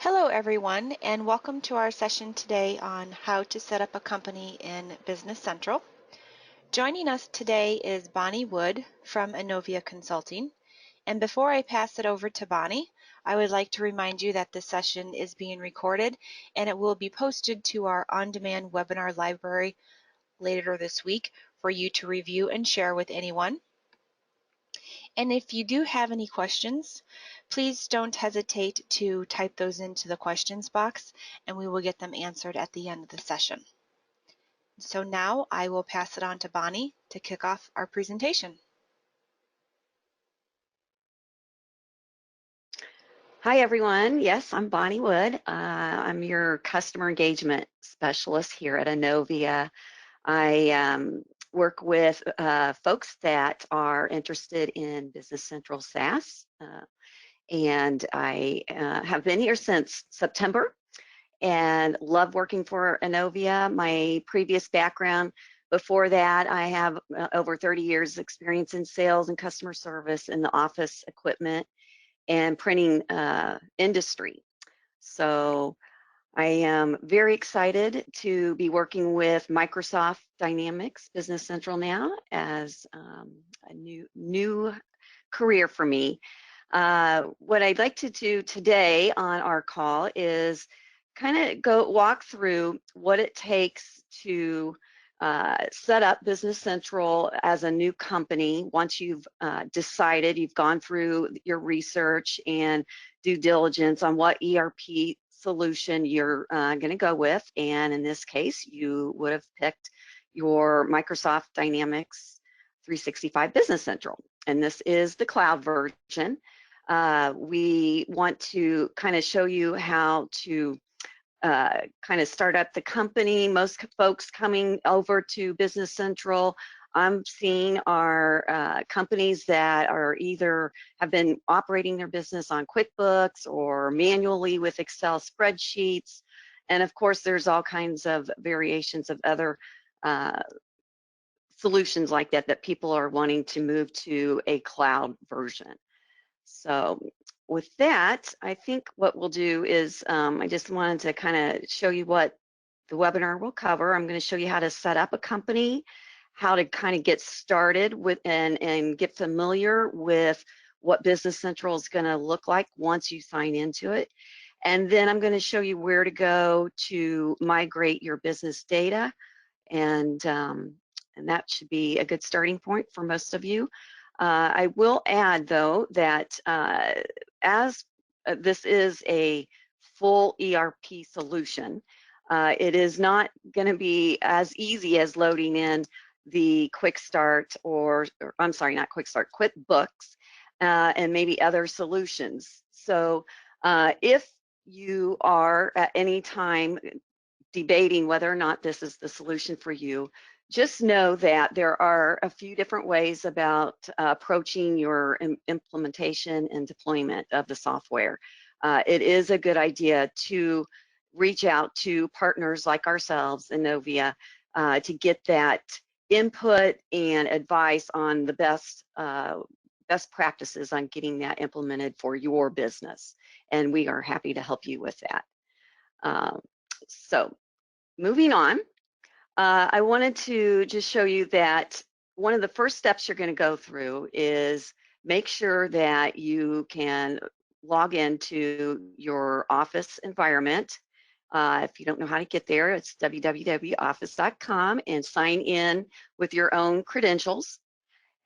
Hello everyone, and welcome to our session today on how to set up a company in Business Central. Joining us today is Bonnie Wood from Innovia Consulting. And before I pass it over to Bonnie, I would like to remind you that this session is being recorded and it will be posted to our on-demand webinar library later this week for you to review and share with anyone. And if you do have any questions, please don't hesitate to type those into the questions box and we will get them answered at the end of the session. So now I will pass it on to Bonnie to kick off our presentation. Hi, everyone. Yes, I'm Bonnie Wood. I'm your customer engagement specialist here at Innovia. I work with folks that are interested in Business Central SaaS, and I have been here since September and love working for Innovia. My previous background before that, I have over 30 years experience in sales and customer service in the office equipment and printing industry. So I am very excited to be working with Microsoft Dynamics Business Central now as a new career for me. What I'd like to do today on our call is kind of walk through what it takes to set up Business Central as a new company once you've decided, you've gone through your research and due diligence on what ERP solution you're going to go with. And in this case, you would have picked your Microsoft Dynamics 365 Business Central. And this is the cloud version. We want to kind of show you how to kind of start up the company. Most folks coming over to Business Central, I'm seeing are companies that are either have been operating their business on QuickBooks or manually with Excel spreadsheets. And of course, there's all kinds of variations of other solutions like that that people are wanting to move to a cloud version. So with that, I think what we'll do is I just wanted to kind of show you what the webinar will cover. I'm going to show you how to set up a company, how to kind of get started with and get familiar with what Business Central is going to look like once you sign into it. And then I'm going to show you where to go to migrate your business data. And that should be a good starting point for most of you. I will add, though, that as this is a full ERP solution, it is not going to be as easy as loading in the Quick Start or I'm sorry, not Quick Start, QuickBooks, and maybe other solutions. So if you are at any time debating whether or not this is the solution for you, just know that there are a few different ways about approaching your implementation and deployment of the software. It is a good idea to reach out to partners like ourselves, Innovia, to get that input and advice on the best practices on getting that implemented for your business. And we are happy to help you with that. So moving on. I wanted to just show you that one of the first steps you're going to go through is make sure that you can log into your Office environment. If you don't know how to get there, it's www.office.com and sign in with your own credentials.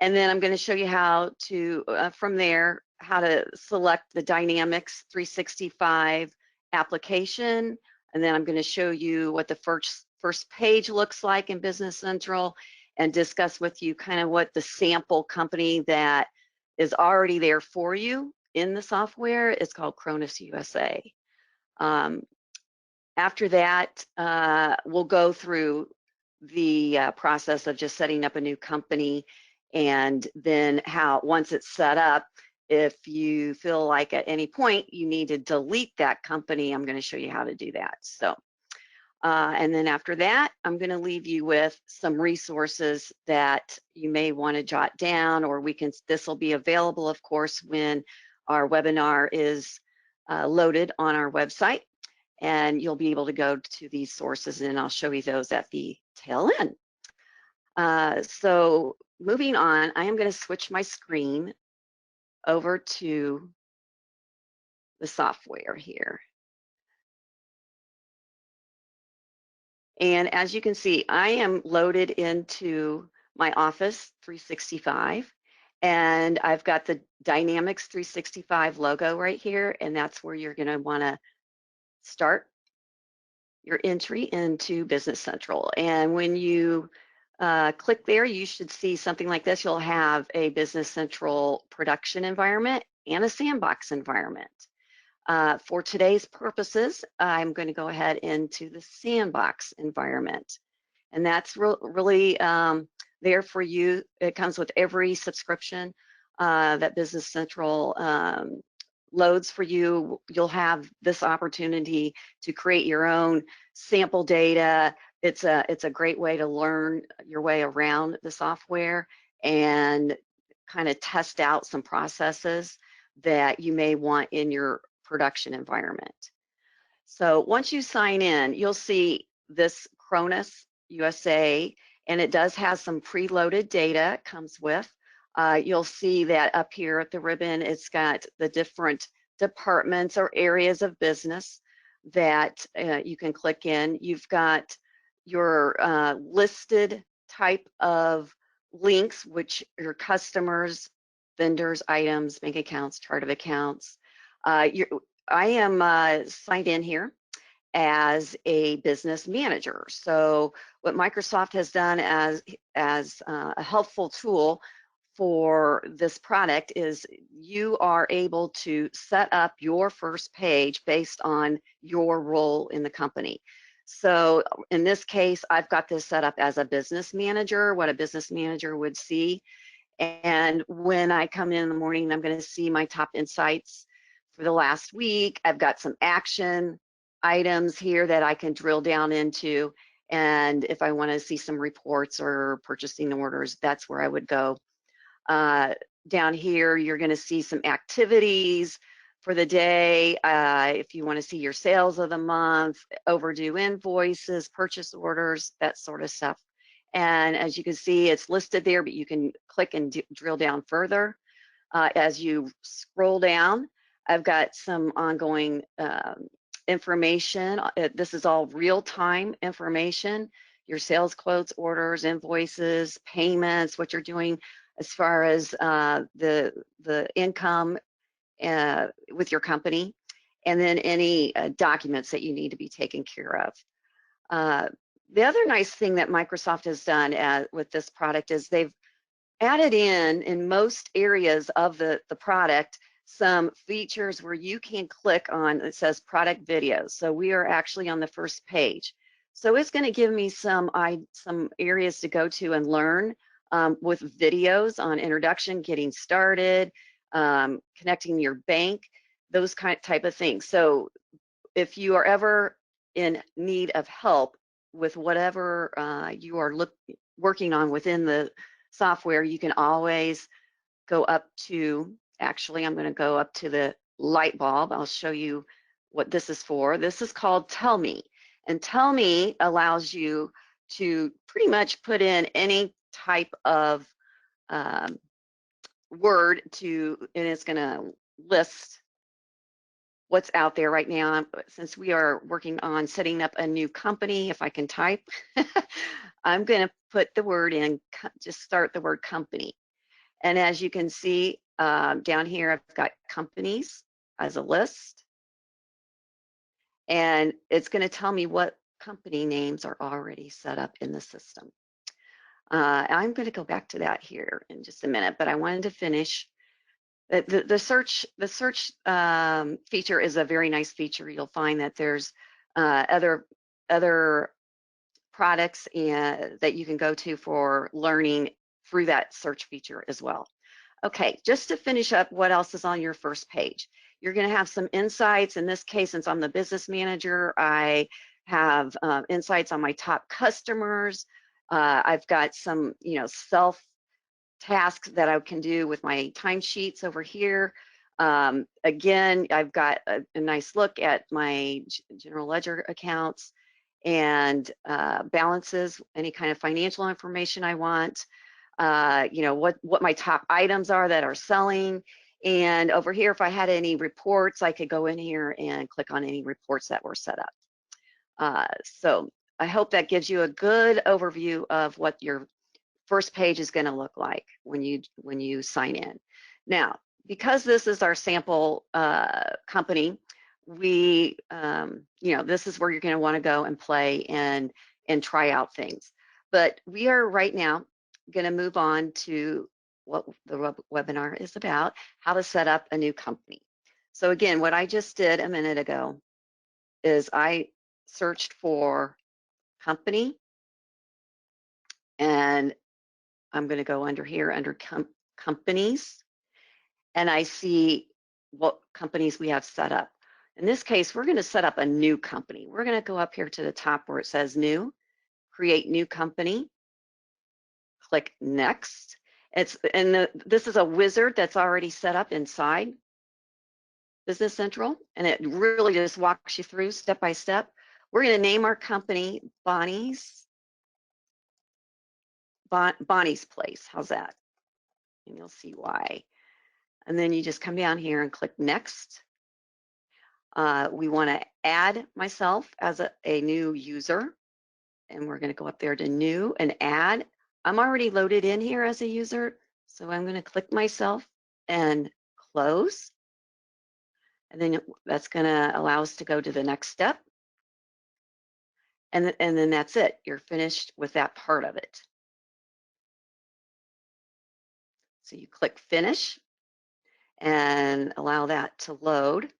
And then I'm going to show you how to, from there, how to select the Dynamics 365 application. And then I'm going to show you what the first page looks like in Business Central and discuss with you kind of what the sample company that is already there for you in the software is called Cronus USA. After that, we'll go through the process of just setting up a new company, and then how once it's set up, if you feel like at any point you need to delete that company, I'm going to show you how to do that. So, and then after that, I'm going to leave you with some resources that you may want to jot down, or this will be available, of course, when our webinar is loaded on our website, and you'll be able to go to these sources, and I'll show you those at the tail end. So moving on, I am going to switch my screen over to the software here. And as you can see, I am loaded into my Office 365, and I've got the Dynamics 365 logo right here, and that's where you're going to want to start your entry into Business Central. And when you click there, you should see something like this. You'll have a Business Central production environment and a sandbox environment. For today's purposes, I'm going to go ahead into the sandbox environment. And that's really there for you. It comes with every subscription that Business Central loads for you. You'll have this opportunity to create your own sample data. It's a great way to learn your way around the software and kind of test out some processes that you may want in your production environment. So once you sign in, you'll see this Cronus USA, and it does have some preloaded data it comes with. You'll see that up here at the ribbon, it's got the different departments or areas of business that you can click in. You've got your listed type of links, which your customers, vendors, items, bank accounts, chart of accounts. I am signed in here as a business manager. So what Microsoft has done as a helpful tool for this product is you are able to set up your first page based on your role in the company. So in this case, I've got this set up as a business manager, what a business manager would see. And when I come in the morning, I'm going to see my top insights for the last week. I've got some action items here that I can drill down into. And if I want to see some reports or purchasing orders, that's where I would go. Down here, you're going to see some activities for the day. If you want to see your sales of the month, overdue invoices, purchase orders, that sort of stuff. And as you can see, it's listed there, but you can click and drill down further. As you scroll down, I've got some ongoing information. This is all real-time information, your sales quotes, orders, invoices, payments, what you're doing as far as the income with your company, and then any documents that you need to be taken care of. The other nice thing that Microsoft has done with this product is they've added in most areas of the product some features where you can click on, it says product videos. So we are actually on the first page. So it's going to give me some areas to go to and learn with videos on introduction, getting started, connecting your bank, those type of things. So if you are ever in need of help with whatever you are working on within the software, you can always go up to, actually, I'm going to go up to the light bulb. I'll show you what this is for. This is called Tell Me. And Tell Me allows you to pretty much put in any type of word and it's going to list what's out there right now. Since we are working on setting up a new company, if I can type, I'm going to put the word in, just start the word company. And as you can see down here, I've got companies as a list, and it's going to tell me what company names are already set up in the system. I'm going to go back to that here in just a minute, but I wanted to finish. The search feature is a very nice feature. You'll find that there's other products that you can go to for learning through that search feature as well. Okay, just to finish up, what else is on your first page? You're going to have some insights. In this case, since I'm the business manager, I have insights on my top customers. I've got some, self tasks that I can do with my timesheets over here. Again, I've got a nice look at my general ledger accounts and balances, any kind of financial information I want, you know, what my top items are that are selling. And over here, if I had any reports, I could go in here and click on any reports that were set up. So I hope that gives you a good overview of what your first page is going to look like when you sign in. Now, because this is our sample company, we you know, this is where you're going to want to go and play and try out things. But we are right now going to move on to what the webinar is about, how to set up a new company. So again, what I just did a minute ago is I searched for company, and I'm going to go under here under companies, and I see what companies we have set up. In this case, we're going to set up a new company. We're going to go up here to the top where it says new, create new company, click next. This is a wizard that's already set up inside Business Central, and it really just walks you through step by step. We're going to name our company Bonnie's Place. How's that? And you'll see why. And then you just come down here and click next. We want to add myself as a new user, and we're going to go up there to new and add. I'm already loaded in here as a user, so I'm going to click myself and close. And then that's going to allow us to go to the next step. And then that's it. You're finished with that part of it. So you click finish and allow that to load.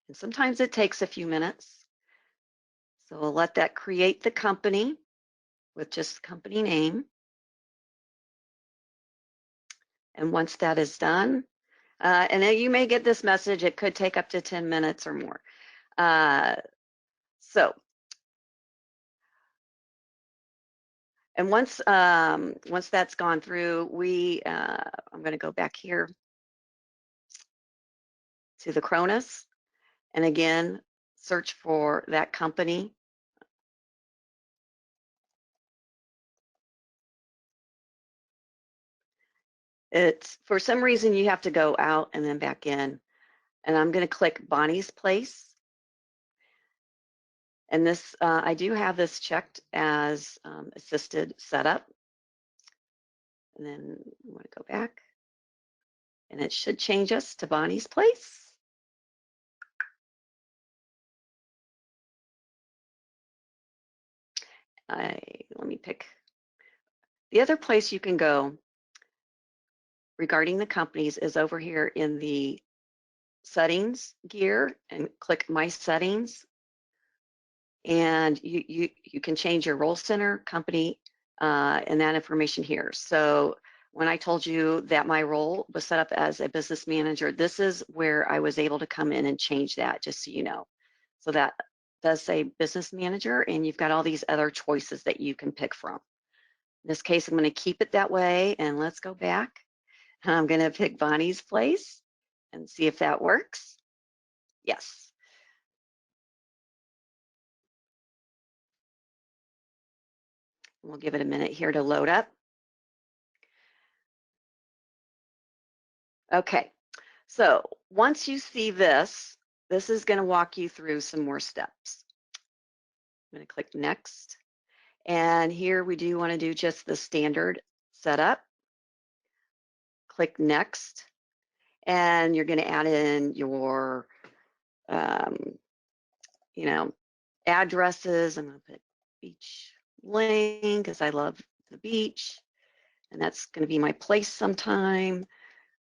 And sometimes it takes a few minutes. So we'll let that create the company with just company name. And once that is done, and then you may get this message, it could take up to 10 minutes or more. And once that's gone through, I'm going to go back here to the Cronus, and again, search for that company. It's, for some reason, you have to go out and then back in. And I'm going to click Bonnie's Place. And this, I do have this checked as assisted setup. And then you want to go back. And it should change us to Bonnie's Place. Let me pick. The other place you can go regarding the companies is over here in the settings gear and click My Settings. And you can change your role center, company, and that information here. So when I told you that my role was set up as a business manager, this is where I was able to come in and change that, just so you know. So that does say business manager, and you've got all these other choices that you can pick from. In this case, I'm going to keep it that way, and let's go back. I'm going to pick Bonnie's Place and see if that works. Yes. We'll give it a minute here to load up. Okay, so once you see this, this is going to walk you through some more steps. I'm going to click next. And here we do want to do just the standard setup. Click next. And you're going to add in your, you know, addresses. I'm going to put beach Lane because I love the beach. And that's going to be my place sometime.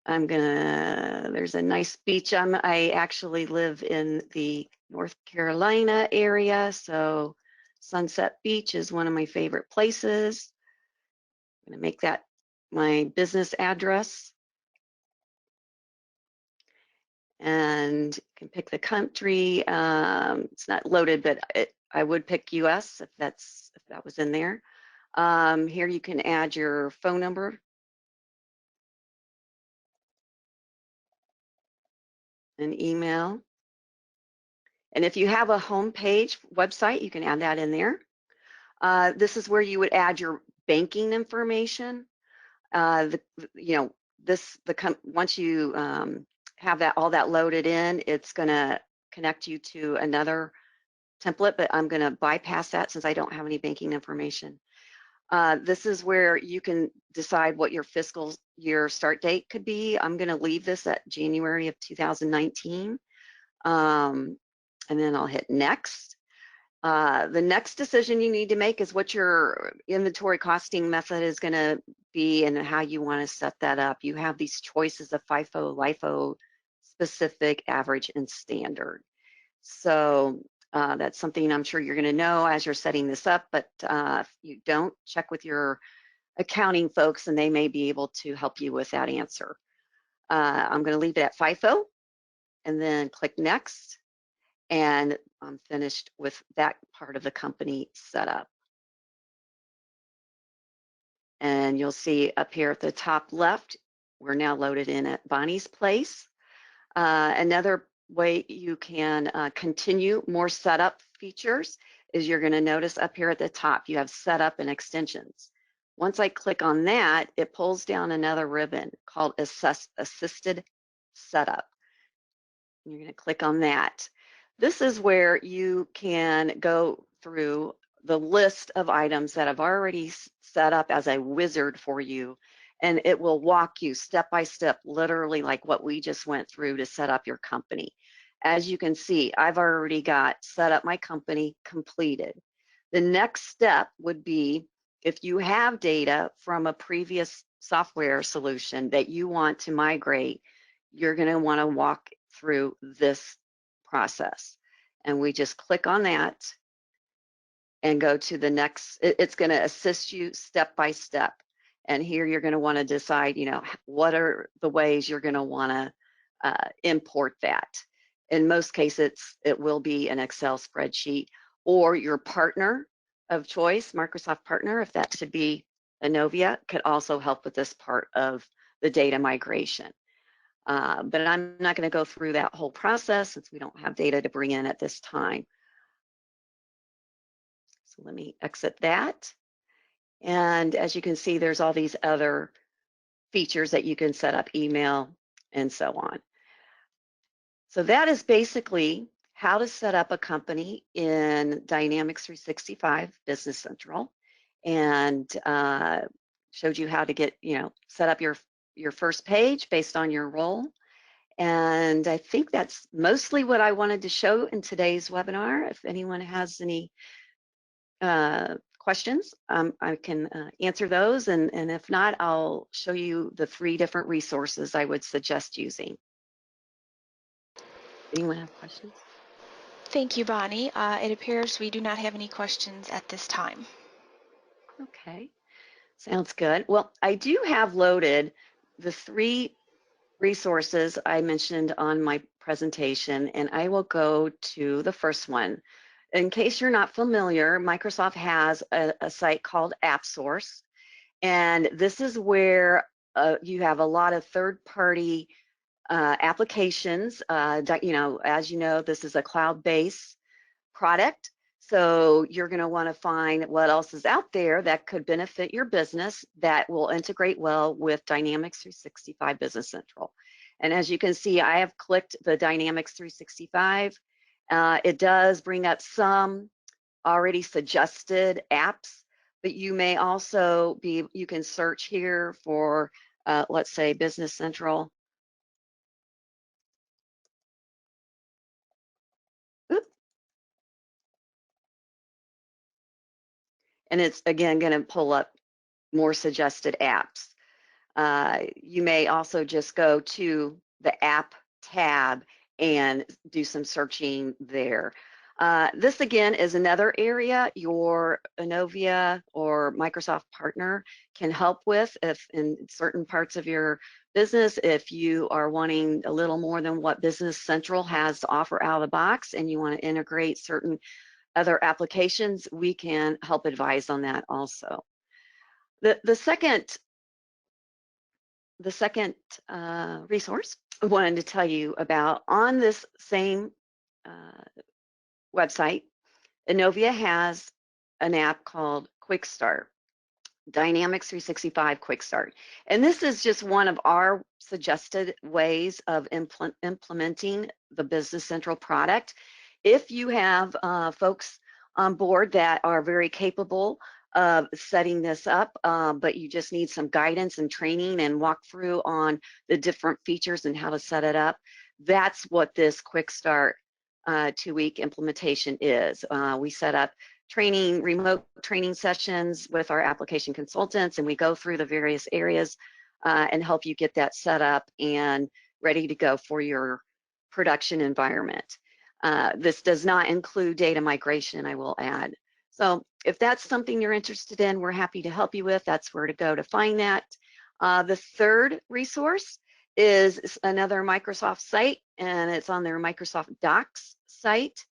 There's a nice beach. I actually live in the North Carolina area, so Sunset Beach is one of my favorite places. I'm gonna make that my business address. And you can pick the country. It's not loaded, but I would pick US if that was in there. Here you can add your phone number. an email. And if you have a home page website, you can add that in there. This is where you would add your banking information. Once you have that all that loaded in, it's going to connect you to another template, but I'm going to bypass that since I don't have any banking information. This is where you can decide what your fiscal year start date could be. I'm going to leave this at January of 2019. And then I'll hit next. The next decision you need to make is what your inventory costing method is going to be and how you want to set that up. You have these choices of FIFO, LIFO, specific, average, and standard. So that's something I'm sure you're going to know as you're setting this up, but if you don't, check with your accounting folks and they may be able to help you with that answer. I'm going to leave it at FIFO and then click next. And I'm finished with that part of the company set up. And you'll see up here at the top left, we're now loaded in at Bonnie's place. Another way you can continue more setup features is you're going to notice up here at the top, you have setup and extensions. Once I click on that, it pulls down another ribbon called Assisted Setup. You're going to click on that. This is where you can go through the list of items that I've already set up as a wizard for you, and it will walk you step by step, literally like what we just went through to set up your company. As you can see, I've already got set up my company completed. The next step would be if you have data from a previous software solution that you want to migrate, you're going to want to walk through this process. And we just click on that and go to the next. It's going to assist you step by step. And here you're going to want to decide, what are the ways you're going to want to import that. In most cases, it will be an Excel spreadsheet or your partner of choice, Microsoft partner, if that should be Innovia, could also help with this part of the data migration. But I'm not going to go through that whole process since we don't have data to bring in at this time. So let me exit that. And as you can see, there's all these other features that you can set up, email, and so on. So that is basically how to set up a company in Dynamics 365 Business Central, and showed you how to get, set up your first page based on your role. And I think that's mostly what I wanted to show in today's webinar. If anyone has any questions, I can answer those. And if not, I'll show you the 3 different resources I would suggest using. Anyone have questions? Thank you, Bonnie. It appears we do not have any questions at this time. Okay, sounds good. Well, I do have loaded the 3 resources I mentioned on my presentation, and I will go to the first one. In case you're not familiar, Microsoft has a site called AppSource, and this is where you have a lot of third-party applications. As you know, this is a cloud-based product. So you're going to want to find what else is out there that could benefit your business that will integrate well with Dynamics 365 Business Central. And as you can see, I have clicked the Dynamics 365. It does bring up some already suggested apps, but you may also you can search here for, let's say, Business Central. Oops. And it's, again, going to pull up more suggested apps. You may also just go to the app tab and do some searching there. This again is another area your Innovia or Microsoft partner can help with if in certain parts of your business, if you are wanting a little more than what Business Central has to offer out of the box and you want to integrate certain other applications, we can help advise on that also. The second resource wanted to tell you about on this same uh, website. Innovia has an app called Quick Start. Dynamics 365 Quick Start. And this is just one of our suggested ways of implementing the Business Central product. If you have folks on board that are very capable of setting this up, but you just need some guidance and training and walkthrough on the different features and how to set it up, that's what this Quick Start 2-week implementation is. We set up remote training sessions with our application consultants, and we go through the various areas and help you get that set up and ready to go for your production environment. This does not include data migration, I will add. So if that's something you're interested in, we're happy to help you with. That's where to go to find that. The third resource is another Microsoft site, and it's on their Microsoft Docs site.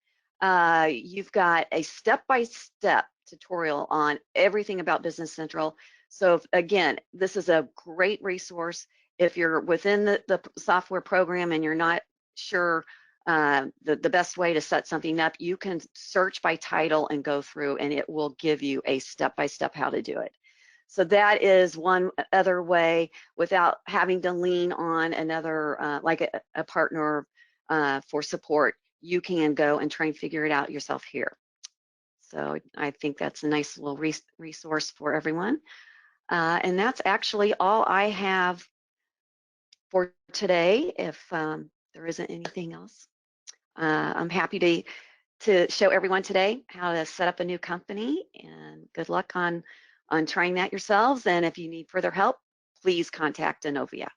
You've got a step-by-step tutorial on everything about Business Central. So again, this is a great resource. If you're within the software program and you're not sure the best way to set something up, you can search by title and go through, and it will give you a step-by-step how to do it. So that is one other way without having to lean on another, like a partner for support. You can go and try and figure it out yourself here. So I think that's a nice little resource for everyone. And that's actually all I have for today. If there isn't anything else, I'm happy to show everyone today how to set up a new company, and good luck on trying that yourselves. And if you need further help, please contact Innovia.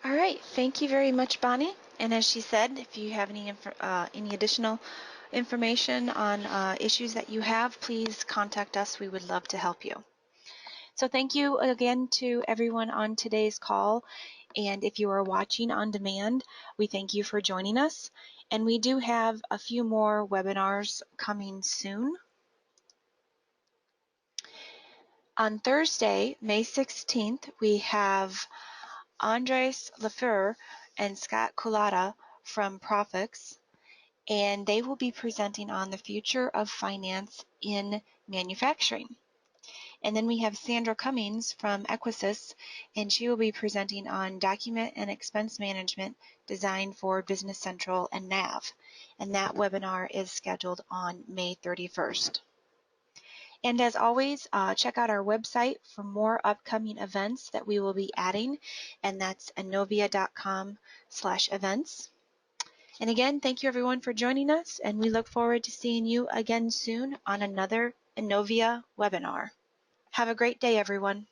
All right, thank you very much, Bonnie. And as she said, if you have any additional information on issues that you have, please contact us. We would love to help you. So thank you again to everyone on today's call. And if you are watching on demand, we thank you for joining us. And we do have a few more webinars coming soon. On Thursday, May 16th, we have Andres Lefeur and Scott Culata from Profix, and they will be presenting on the future of finance in manufacturing. And then we have Sandra Cummings from Equisys, and she will be presenting on document and expense management designed for Business Central and NAV. And that webinar is scheduled on May 31st. And as always, check out our website for more upcoming events that we will be adding, and that's innovia.com/events. And again, thank you everyone for joining us, and we look forward to seeing you again soon on another Innovia webinar. Have a great day, everyone.